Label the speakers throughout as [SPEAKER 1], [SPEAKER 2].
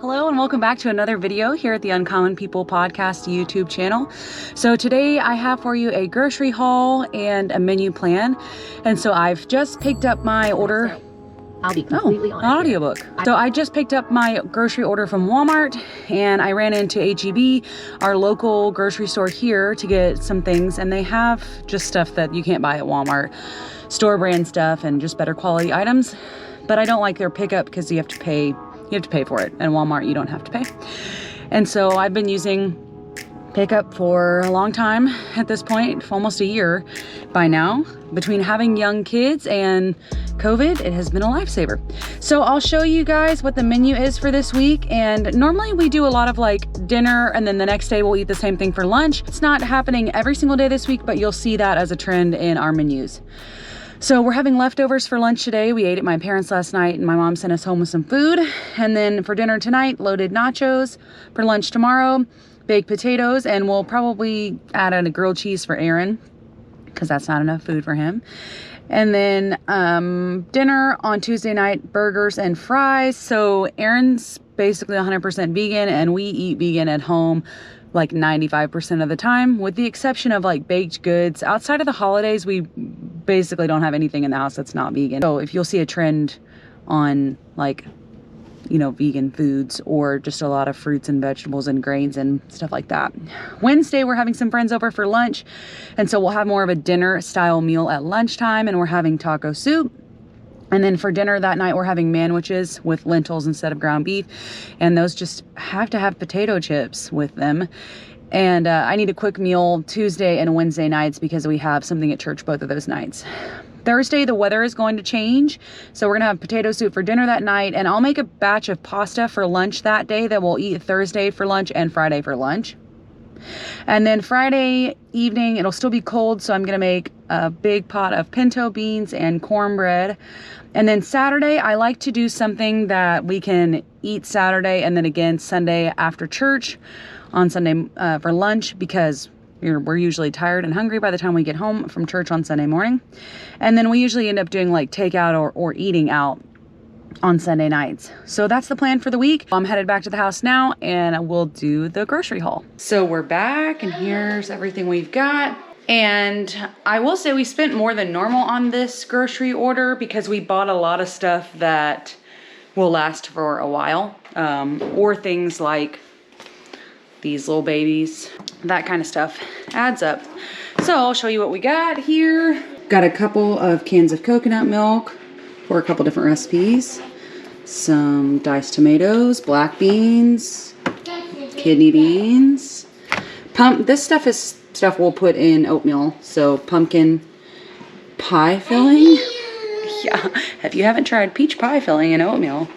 [SPEAKER 1] Hello and welcome back to another video here at the Uncommon People Podcast YouTube channel. So today I have for you a grocery haul and a menu plan. And so I've just picked up my order.
[SPEAKER 2] I'll be completely honest.
[SPEAKER 1] An audiobook. So I just picked up my grocery order from Walmart and I ran into H-E-B, our local grocery store here, to get some things, and they have just stuff that you can't buy at Walmart. Store brand stuff and just better quality items. But I don't like their pickup because you have to pay for it. And Walmart, you don't have to pay. And so I've been using pickup for a long time at this point, almost a year by now. Between having young kids and COVID, it has been a lifesaver. So I'll show you guys what the menu is for this week. And normally we do a lot of like dinner and then the next day we'll eat the same thing for lunch. It's not happening every single day this week, but you'll see that as a trend in our menus. So we're having leftovers for lunch today. We ate at my parents' last night and my mom sent us home with some food. And then for dinner tonight, loaded nachos. For lunch tomorrow, baked potatoes, and we'll probably add in a grilled cheese for Aaron because that's not enough food for him. And then dinner on Tuesday night, burgers and fries. So Aaron's basically 100% vegan and we eat vegan at home like 95% of the time, with the exception of like baked goods. Outside of the holidays, we basically don't have anything in the house that's not vegan. So if you'll see a trend on like, you know, vegan foods or just a lot of fruits and vegetables and grains and stuff like that. Wednesday, we're having some friends over for lunch. And so we'll have more of a dinner style meal at lunchtime, and we're having taco soup. And then for dinner that night, we're having manwiches with lentils instead of ground beef. And those just have to have potato chips with them. And I need a quick meal Tuesday and Wednesday nights because we have something at church both of those nights. Thursday, the weather is going to change. So we're going to have potato soup for dinner that night. And I'll make a batch of pasta for lunch that day that we'll eat Thursday for lunch and Friday for lunch. And then Friday evening, it'll still be cold, so I'm going to make a big pot of pinto beans and cornbread. And then Saturday, I like to do something that we can eat Saturday and then again Sunday after church on Sunday for lunch, because we're usually tired and hungry by the time we get home from church on Sunday morning. And then we usually end up doing like takeout or eating out on Sunday nights. So that's the plan for the week. I'm headed back to the house now and we'll do the grocery haul. So we're back and here's everything we've got. And I will say we spent more than normal on this grocery order because we bought a lot of stuff that will last for a while. Or things like these little babies, that kind of stuff adds up. So I'll show you what we got here. Got a couple of cans of coconut milk for a couple different recipes. Some diced tomatoes, black beans, kidney beans. This stuff is stuff we'll put in oatmeal. So pumpkin pie filling. Yeah, if you haven't tried peach pie filling in oatmeal,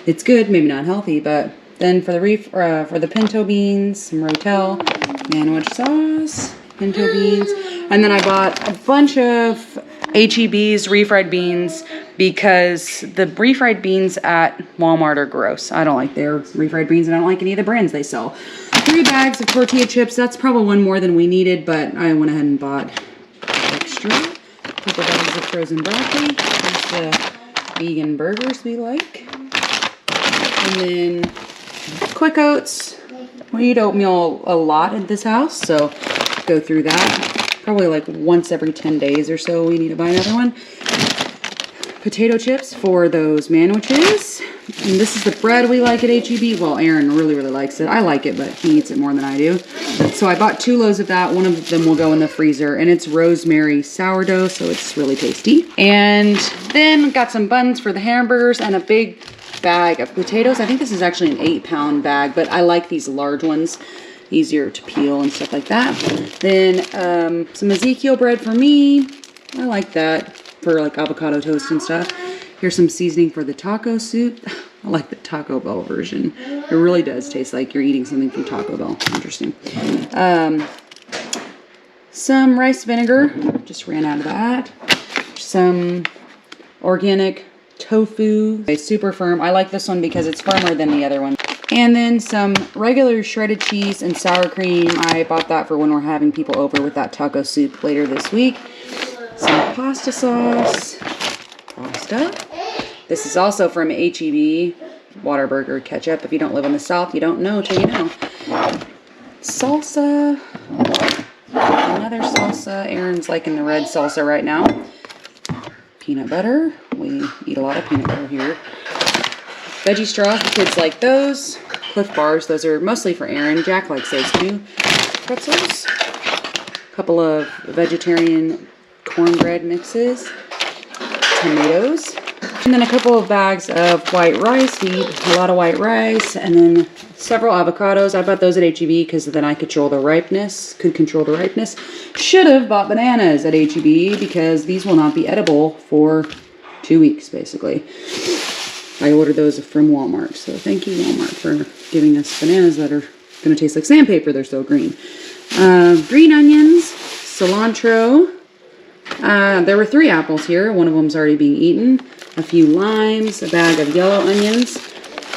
[SPEAKER 1] it's good. Maybe not healthy, but then for the pinto beans, some Rotel, manwich sauce, pinto beans, and then I bought a bunch of H-E-B's refried beans because the refried beans at Walmart are gross. I don't like their refried beans and I don't like any of the brands they sell. 3 bags of tortilla chips. That's probably one more than we needed, but I went ahead and bought extra. A couple bags of frozen broccoli. There's the vegan burgers we like. And then Quick Oats. We eat oatmeal a lot at this house, so go through that. Probably like once every 10 days or so we need to buy another one. Potato chips for those manwiches. And this is the bread we like at H-E-B. Well, Aaron really likes it. I like it, but he eats it more than I do. So I bought 2 loaves of that. One of them will go in the freezer. And it's rosemary sourdough, so it's really tasty. And then got some buns for the hamburgers and a big bag of potatoes. I think this is actually an 8-pound bag, but I like these large ones. Easier to peel and stuff like that. Then some Ezekiel bread for me. I like that for like avocado toast and stuff. Here's some seasoning for the taco soup. I like the Taco Bell version. It really does taste like you're eating something from Taco Bell. Interesting. Some rice vinegar. Just ran out of that. Some organic tofu. It's super firm. I like this one because it's firmer than the other one. And then some regular shredded cheese and sour cream. I bought that for when we're having people over with that taco soup later this week. Some pasta sauce. Pasta. This is also from H-E-B. Whataburger ketchup. If you don't live in the South, you don't know till you know. Salsa. Another salsa. Aaron's liking the red salsa right now. Peanut butter. We eat a lot of peanut butter here. Veggie straws. The kids like those. Cliff Bars. Those are mostly for Aaron. Jack likes those too. Pretzels. A couple of vegetarian cornbread mixes. Tomatoes. And then a couple of bags of white rice. We eat a lot of white rice. And then several avocados. I bought those at H-E-B because then I control the ripeness. Could control the ripeness. Should have bought bananas at H-E-B because these will not be edible for 2 weeks, basically. I ordered those from Walmart. So thank you, Walmart, for giving us bananas that are going to taste like sandpaper. They're so green. Green onions. Cilantro. There were 3 apples here. One of them's already being eaten. A few limes, a bag of yellow onions,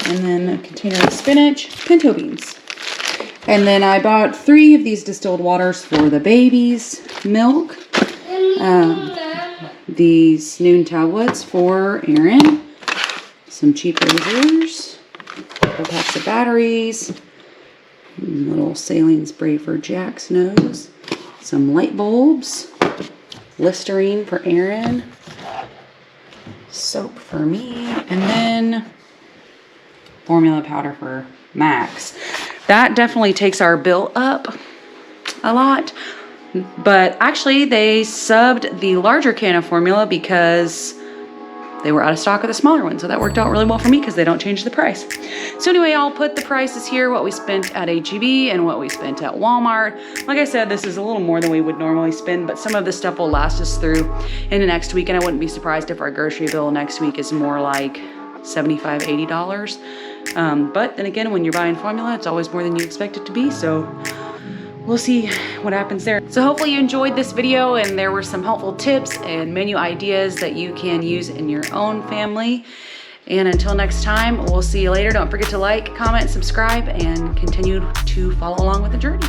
[SPEAKER 1] and then a container of spinach, pinto beans. And then I bought 3 of these distilled waters for the babies, milk, these noon tablets for Aaron, some cheap razors, a couple packs of batteries, a little saline spray for Jack's nose, some light bulbs, Listerine for Aaron, soap for me, and then formula powder for Max. That definitely takes our bill up a lot, but actually they subbed the larger can of formula because they were out of stock of the smaller one, so that worked out really well for me because they don't change the price. So anyway, I'll put the prices here, what we spent at H-E-B and what we spent at Walmart. Like I said, this is a little more than we would normally spend, but some of this stuff will last us through into next week, and I wouldn't be surprised if our grocery bill next week is more like $75, $80. But then again, when you're buying formula, it's always more than you expect it to be, so we'll see what happens there. So hopefully you enjoyed this video and there were some helpful tips and menu ideas that you can use in your own family. And until next time, we'll see you later. Don't forget to like, comment, subscribe, and continue to follow along with the journey.